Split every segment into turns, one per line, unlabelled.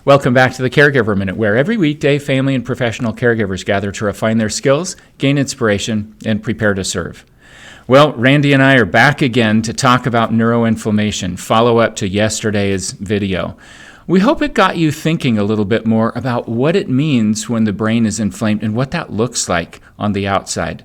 Welcome back to the Caregiver Minute, where every weekday family and professional caregivers gather to refine their skills, gain inspiration, and prepare to serve. Well, Randy and I are back again to talk about neuroinflammation, follow up to yesterday's video. We hope it got you thinking a little bit more about what it means when the brain is inflamed and what that looks like on the outside.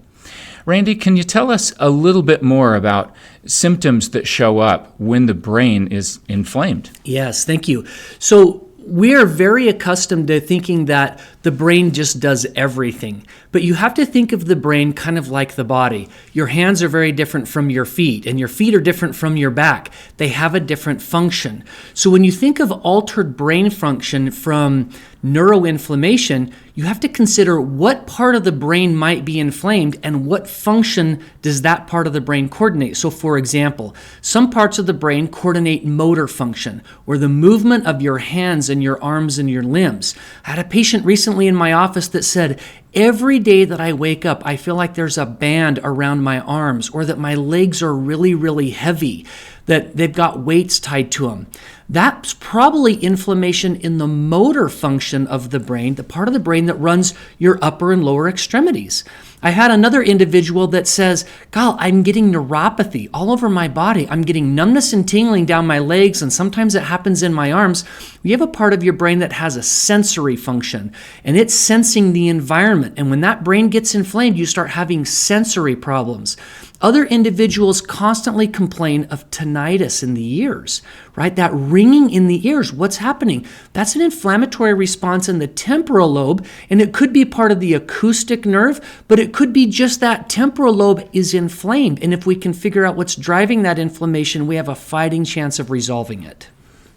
Randy, can you tell us a little bit more about symptoms that show up when the brain is inflamed?
Yes, thank you. So we are very accustomed to thinking that the brain just does everything. But you have to think of the brain kind of like the body. Your hands are very different from your feet, and your feet are different from your back. They have a different function. So when you think of altered brain function from neuroinflammation, you have to consider what part of the brain might be inflamed and what function does that part of the brain coordinate. So for example, some parts of the brain coordinate motor function, or the movement of your hands and your arms and your limbs. I had a patient recently in my office that said, every day that I wake up, I feel like there's a band around my arms, or that my legs are really, really heavy, that they've got weights tied to them. That's probably inflammation in the motor function of the brain, the part of the brain that runs your upper and lower extremities. I had another individual that says, "God, I'm getting neuropathy all over my body. I'm getting numbness and tingling down my legs, and sometimes it happens in my arms." You have a part of your brain that has a sensory function, and it's sensing the environment. And when that brain gets inflamed, you start having sensory problems. Other individuals constantly complain of tinnitus in the ears, right? That ringing in the ears. What's happening? That's an inflammatory response in the temporal lobe, and it could be part of the acoustic nerve, but it could be just that temporal lobe is inflamed. And if we can figure out what's driving that inflammation, we have a fighting chance of resolving it.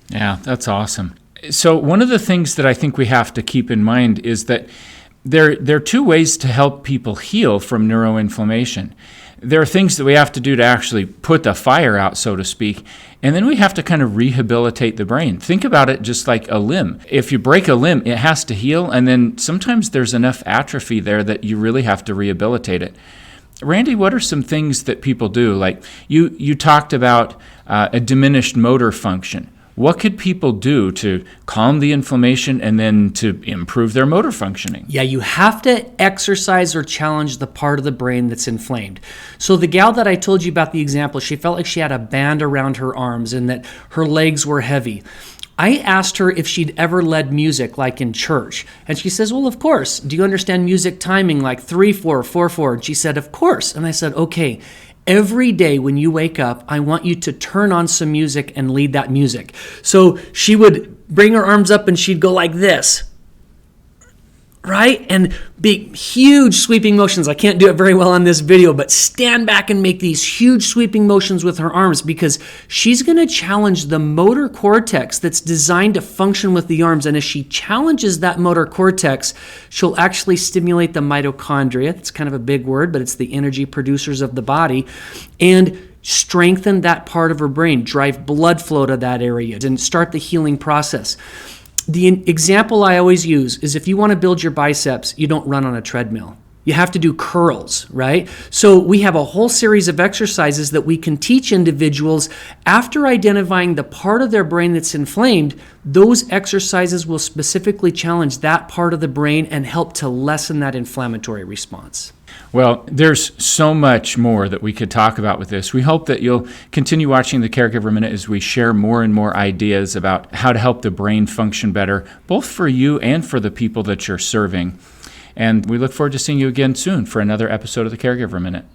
Yeah, that's awesome. So one of the things that I think we have to keep in mind is that there are two ways to help people heal from neuroinflammation. There are things that we have to do to actually put the fire out, so to speak, and then we have to kind of rehabilitate the brain. Think about it just like a limb. If you break a limb, it has to heal, and then sometimes there's enough atrophy there that you really have to rehabilitate it. Randy, what are some things that people do? Like you talked about a diminished motor function. What could people do to calm the inflammation and then to improve their motor functioning?
Yeah, you have to exercise or challenge the part of the brain that's inflamed. So the gal that I told you about the example, she felt like she had a band around her arms and that her legs were heavy. I asked her if she'd ever led music like in church. And she says, "Well, of course. Do you understand music timing like 3/4, 4/4?" And she said, "Of course." And I said, "Okay. Every day when you wake up, I want you to turn on some music and lead that music." So she would bring her arms up and she'd go like this, right? And big, huge sweeping motions. I can't do it very well on this video, but stand back and make these huge sweeping motions with her arms, because she's going to challenge the motor cortex that's designed to function with the arms. And as she challenges that motor cortex, she'll actually stimulate the mitochondria. It's kind of a big word, but it's the energy producers of the body, and strengthen that part of her brain, drive blood flow to that area, and start the healing process. The example I always use is if you want to build your biceps, you don't run on a treadmill. You have to do curls, right? So we have a whole series of exercises that we can teach individuals after identifying the part of their brain that's inflamed. Those exercises will specifically challenge that part of the brain and help to lessen that inflammatory response.
Well, there's so much more that we could talk about with this. We hope that you'll continue watching the Caregiver Minute as we share more and more ideas about how to help the brain function better, both for you and for the people that you're serving. And we look forward to seeing you again soon for another episode of the Caregiver Minute.